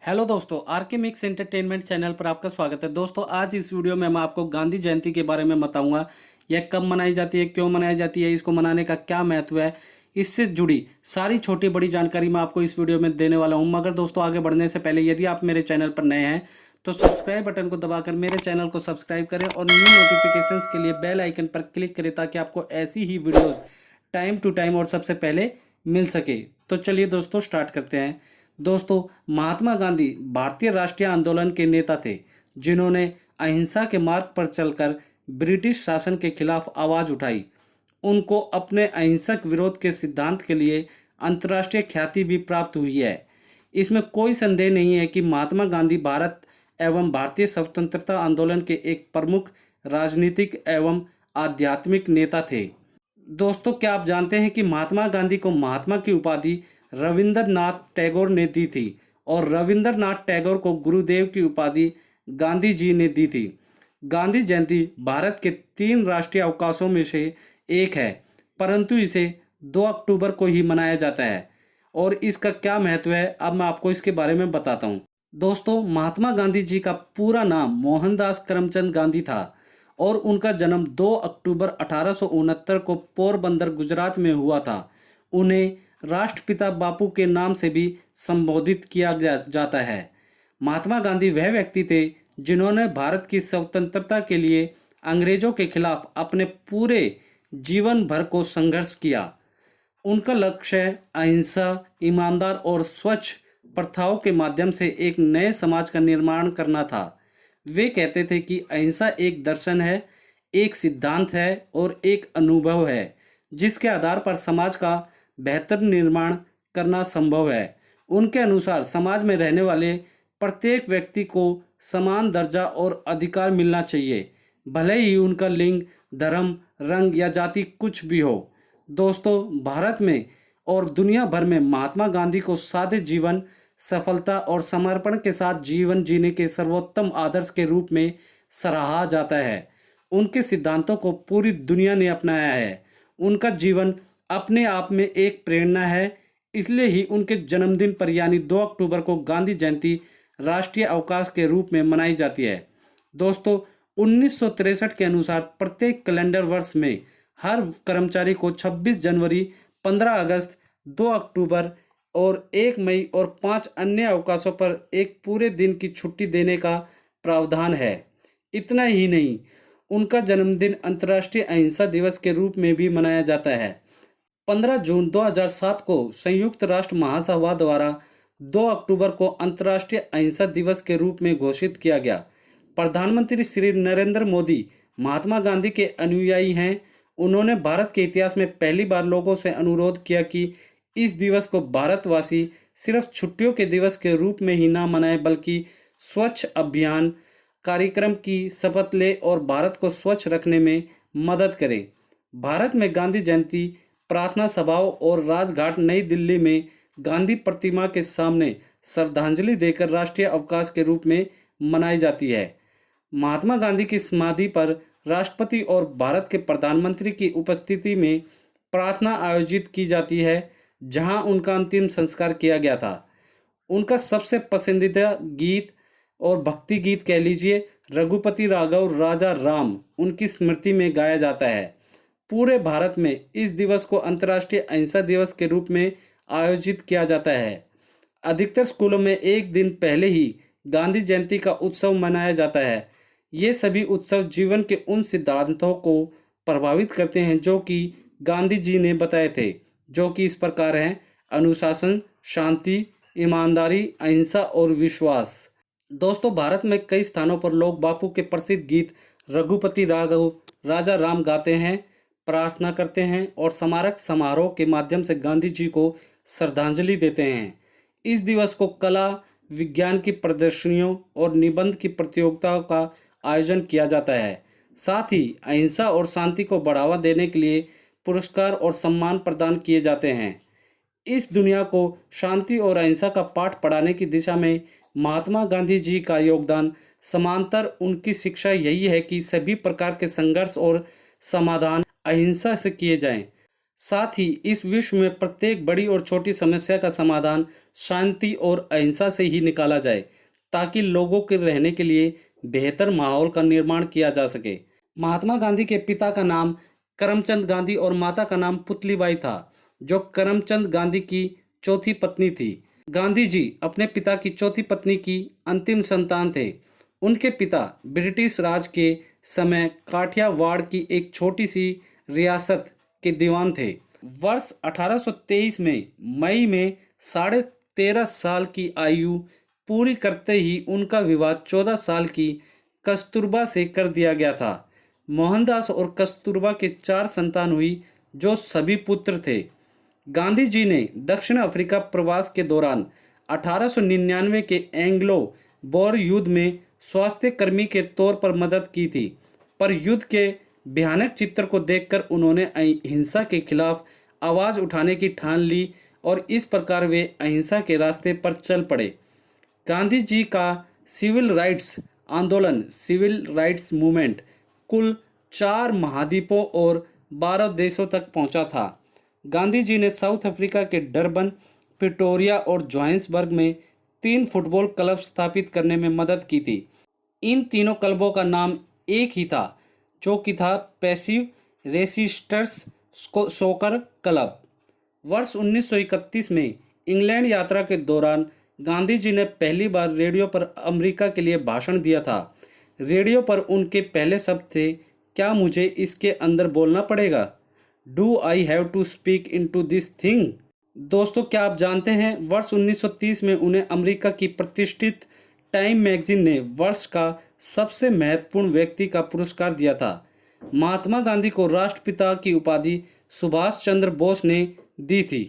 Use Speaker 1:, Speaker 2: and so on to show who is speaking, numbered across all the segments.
Speaker 1: Hello दोस्तों, are के mix entertainment channel पर आपका स्वागत है। दोस्तों, आज इस वीडियो में मैं आपको गांधी जयंती के बारे में बताऊंगा। यह कब मनाई जाती है, क्यों मनाई जाती है, इसको मनाने का क्या महत्व है, इससे जुड़ी सारी छोटी बड़ी जानकारी मैं आपको इस वीडियो में देने वाला हूं। मगर दोस्तों, आगे बढ़ने से पहले यदि आप मेरे चैनल पर नए हैं तो सब्सक्राइब बटन को दबाकर मेरे चैनल को सब्सक्राइब करें और न्यू नोटिफिकेशंस के लिए बेल आइकन पर क्लिक करें ताकि आपको ऐसी ही वीडियोस टाइम टू टाइम और सबसे पहले मिल सके। तो चलिए दोस्तों, स्टार्ट करते हैं। दोस्तों, महात्मा गांधी भारतीय राष्ट्रीय आंदोलन के नेता थे जिन्होंने अहिंसा के मार्ग पर चलकर ब्रिटिश शासन के खिलाफ आवाज उठाई। उनको अपने अहिंसक विरोध के सिद्धांत के लिए अंतर्राष्ट्रीय ख्याति भी प्राप्त हुई है। इसमें कोई संदेह नहीं है कि महात्मा गांधी भारत एवं भारतीय स्वतंत्रता आंदोलन के एक प्रमुख राजनीतिक एवं आध्यात्मिक नेता थे। दोस्तों, क्या आप जानते हैं कि महात्मा गांधी को महात्मा की उपाधि रविंद्रनाथ टैगोर ने दी थी और रविंद्रनाथ टैगोर को गुरुदेव की उपाधि गांधी जी ने दी थी। गांधी जयंती भारत के 3 राष्ट्रीय अवकाशों में से एक है, परंतु इसे 2 अक्टूबर को ही मनाया जाता है। और इसका क्या महत्व है, अब मैं आपको इसके बारे में बताता हूँ। दोस्तों, महात्मा गांधी जी का पूरा नाम मोहनदास करमचंद गांधी था और उनका जन्म 2 अक्टूबर 1869 को पोरबंदर गुजरात में हुआ था। उन्हें राष्ट्रपिता बापू के नाम से भी संबोधित किया जाता है। महात्मा गांधी वह व्यक्ति थे जिन्होंने भारत की स्वतंत्रता के लिए अंग्रेजों के खिलाफ अपने पूरे जीवन भर को संघर्ष किया। उनका लक्ष्य अहिंसा, ईमानदार और स्वच्छ प्रथाओं के माध्यम से एक नए समाज का निर्माण करना था। वे कहते थे कि अहिंसा एक दर्शन है, एक सिद्धांत है और एक अनुभव है जिसके आधार पर समाज का बेहतर निर्माण करना संभव है। उनके अनुसार समाज में रहने वाले प्रत्येक व्यक्ति को समान दर्जा और अधिकार मिलना चाहिए, भले ही उनका लिंग, धर्म, रंग या जाति कुछ भी हो। दोस्तों, भारत में और दुनिया भर में महात्मा गांधी को सादे जीवन, सफलता और समर्पण के साथ जीवन जीने के सर्वोत्तम आदर्श के रूप में सराहा जाता है। उनके सिद्धांतों को पूरी दुनिया ने अपनाया है। उनका जीवन अपने आप में एक प्रेरणा है, इसलिए ही उनके जन्मदिन पर यानी 2 अक्टूबर को गांधी जयंती राष्ट्रीय अवकाश के रूप में मनाई जाती है। दोस्तों, 1963 के अनुसार प्रत्येक कैलेंडर वर्ष में हर कर्मचारी को 26 जनवरी, 15 अगस्त, 2 अक्टूबर और 1 मई और 5 अन्य अवकाशों पर एक पूरे दिन की छुट्टी देने का प्रावधान है। इतना ही नहीं, उनका जन्मदिन अंतर्राष्ट्रीय अहिंसा दिवस के रूप में भी मनाया जाता है। 15 जून 2007 को संयुक्त राष्ट्र महासभा द्वारा 2 अक्टूबर को अंतर्राष्ट्रीय अहिंसा दिवस के रूप में घोषित किया गया। प्रधानमंत्री श्री नरेंद्र मोदी महात्मा गांधी के अनुयायी हैं। उन्होंने भारत के इतिहास में पहली बार लोगों से अनुरोध किया कि इस दिवस को भारतवासी सिर्फ छुट्टियों के दिवस के रूप में ही ना मनाएं, बल्कि स्वच्छ अभियान कार्यक्रम की शपथ ले और भारत को स्वच्छ रखने में मदद करें। भारत में गांधी जयंती प्रार्थना सभाओं और राजघाट नई दिल्ली में गांधी प्रतिमा के सामने श्रद्धांजलि देकर राष्ट्रीय अवकाश के रूप में मनाई जाती है। महात्मा गांधी की समाधि पर राष्ट्रपति और भारत के प्रधानमंत्री की उपस्थिति में प्रार्थना आयोजित की जाती है, जहां उनका अंतिम संस्कार किया गया था। उनका सबसे पसंदीदा गीत और भक्ति गीत कह लीजिए रघुपति राघव राजा राम उनकी स्मृति में गाया जाता है। पूरे भारत में इस दिवस को अंतर्राष्ट्रीय अहिंसा दिवस के रूप में आयोजित किया जाता है। अधिकतर स्कूलों में एक दिन पहले ही गांधी जयंती का उत्सव मनाया जाता है। ये सभी उत्सव जीवन के उन सिद्धांतों को प्रभावित करते हैं जो कि गांधी जी ने बताए थे, जो कि इस प्रकार हैं: अनुशासन, शांति, ईमानदारी, अहिंसा और विश्वास। दोस्तों, भारत में कई स्थानों पर लोग बापू के प्रसिद्ध गीत रघुपति राघव राजा राम गाते हैं, प्रार्थना करते हैं और स्मारक समारोह के माध्यम से गांधी जी को श्रद्धांजलि देते हैं। इस दिवस को कला, विज्ञान की प्रदर्शनियों और निबंध की प्रतियोगिताओं का आयोजन किया जाता है। साथ ही अहिंसा और शांति को बढ़ावा देने के लिए पुरस्कार और सम्मान प्रदान किए जाते हैं। इस दुनिया को शांति और अहिंसा का पाठ पढ़ाने की दिशा में महात्मा गांधी जी का योगदान समांतर उनकी शिक्षा यही है कि सभी प्रकार के संघर्ष और समाधान अहिंसा से किए जाएं। साथ ही इस विश्व में प्रत्येक बड़ी और छोटी समस्या का समाधान शांति और अहिंसा से ही निकाला जाए, ताकि लोगों के रहने के लिए बेहतर माहौल का निर्माण किया जा सके। महात्मा गांधी के पिता का नाम करमचंद गांधी और माता का नाम पुतलीबाई था, जो करमचंद गांधी की चौथी पत्नी थी। गांधी जी अपने पिता की चौथी पत्नी की अंतिम संतान थे। उनके पिता ब्रिटिश राज के समय काठियावाड़ की एक छोटी सी रियासत के दीवान थे। वर्ष 1823 में मई में 13.5 साल की आयु पूरी करते ही उनका विवाह 14 साल की कस्तूरबा से कर दिया गया था। मोहनदास और कस्तूरबा के 4 संतान हुई, जो सभी पुत्र थे। गांधी जी ने दक्षिण अफ्रीका प्रवास के दौरान 1899 के एंग्लो बोर युद्ध में स्वास्थ्य कर्मी के तौर पर मदद की थी, पर युद्ध के भयानक चित्र को देखकर उन्होंने हिंसा के खिलाफ आवाज उठाने की ठान ली और इस प्रकार वे अहिंसा के रास्ते पर चल पड़े। गांधी जी का सिविल राइट्स आंदोलन, सिविल राइट्स मूवमेंट, कुल 4 महाद्वीपों और 12 देशों तक पहुंचा था। गांधी जी ने साउथ अफ्रीका के डरबन, प्रिटोरिया और जोहान्सबर्ग में 3 फुटबॉल क्लब स्थापित करने में मदद की थी। इन तीनों क्लबों का नाम एक ही था, जो कि था पैसिव रेसिस्टर्स सोकर क्लब। वर्ष 1931 में इंग्लैंड यात्रा के दौरान गांधी जी ने पहली बार रेडियो पर अमेरिका के लिए भाषण दिया था। रेडियो पर उनके पहले शब्द थे, क्या मुझे इसके अंदर बोलना पड़ेगा? Do I have to speak into this thing? दोस्तों, क्या आप जानते हैं वर्ष 1930 में उन्हें अमेरिका की प्रतिष्ठित टाइम मैगजीन ने वर्ष का सबसे महत्वपूर्ण व्यक्ति का पुरस्कार दिया था। महात्मा गांधी को राष्ट्रपिता की उपाधि सुभाष चंद्र बोस ने दी थी।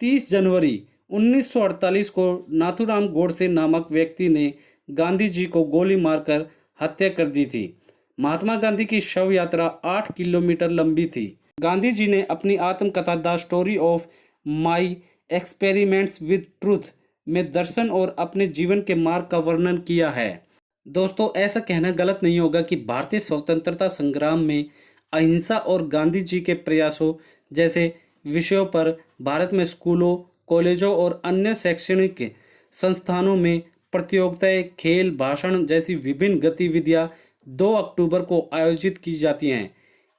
Speaker 1: 30 जनवरी 1948 को नाथूराम गोडसे नामक व्यक्ति ने गांधी जी को गोली मारकर हत्या कर दी थी। महात्मा गांधी की शव यात्रा 8 किलोमीटर लंबी थी। गांधी जी ने अपनी आत्मकथा the story of my experiments with truth में दर्शन और अपने जीवन के मार्ग का वर्णन किया है। दोस्तों, ऐसा कहना गलत नहीं होगा कि भारतीय स्वतंत्रता संग्राम में अहिंसा और गांधी जी के प्रयासों जैसे विषयों पर भारत में स्कूलों, कॉलेजों और अन्य शैक्षणिक संस्थानों में प्रतियोगिताएं, खेल, भाषण जैसी विभिन्न गतिविधियां 2 अक्टूबर को आयोजित की जाती हैं।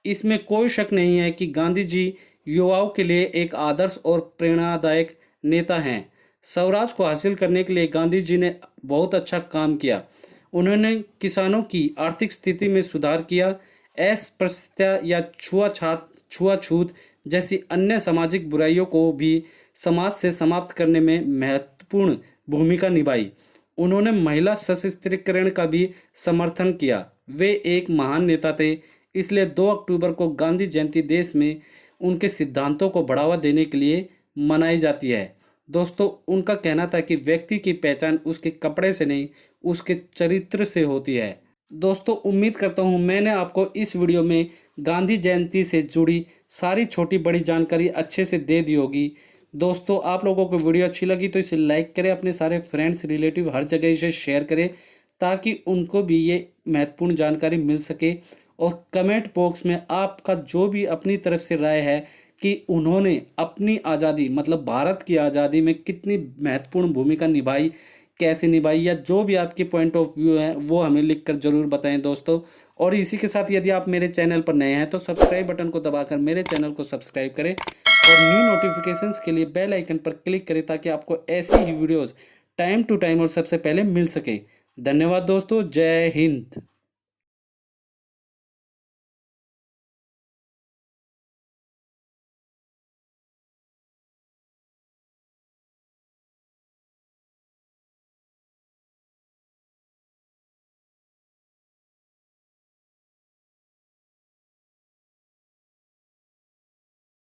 Speaker 1: इसमें कोई शक नहीं है कि गांधी जी युवाओं के लिए एक आदर्श और प्रेरणादायक नेता हैं। स्वराज को हासिल करने के लिए गांधी जी ने बहुत अच्छा काम किया। उन्होंने किसानों की आर्थिक स्थिति में सुधार किया। अस्पृश्यता या छुआछूत जैसी अन्य सामाजिक बुराइयों को भी समाज से समाप्त करने में महत्वपूर्ण भूमिका निभाई। उन्होंने महिला सशक्तिकरण का भी समर्थन किया। वे एक महान नेता थे, इसलिए 2 अक्टूबर को गांधी जयंती देश में उनके सिद्धांतों को बढ़ावा देने के लिए मनाई जाती है। दोस्तों, उनका कहना था कि व्यक्ति की पहचान उसके कपड़े से नहीं, उसके चरित्र से होती है। दोस्तों, उम्मीद करता हूँ मैंने आपको इस वीडियो में गांधी जयंती से जुड़ी सारी छोटी बड़ी जानकारी अच्छे से दे दी होगी। दोस्तों, आप लोगों को वीडियो अच्छी लगी तो इसे लाइक करें, अपने सारे फ्रेंड्स, रिलेटिव हर जगह इसे शेयर करें, ताकि उनको भी ये महत्वपूर्ण जानकारी मिल सके। और कमेंट बॉक्स में आपका जो भी अपनी तरफ से राय है कि उन्होंने अपनी आज़ादी, मतलब भारत की आज़ादी में कितनी महत्वपूर्ण भूमिका निभाई, कैसे निभाई, या जो भी आपके पॉइंट ऑफ व्यू है वो हमें लिखकर ज़रूर बताएं दोस्तों। और इसी के साथ यदि आप मेरे चैनल पर नए हैं तो सब्सक्राइब बटन को दबाकर मेरे चैनल को सब्सक्राइब करें और न्यू नोटिफिकेशंस के लिए बेल आइकन पर क्लिक करें, ताकि आपको ऐसी ही वीडियोज़ टाइम टू टाइम और सबसे पहले मिल सके। धन्यवाद दोस्तों, जय हिंद।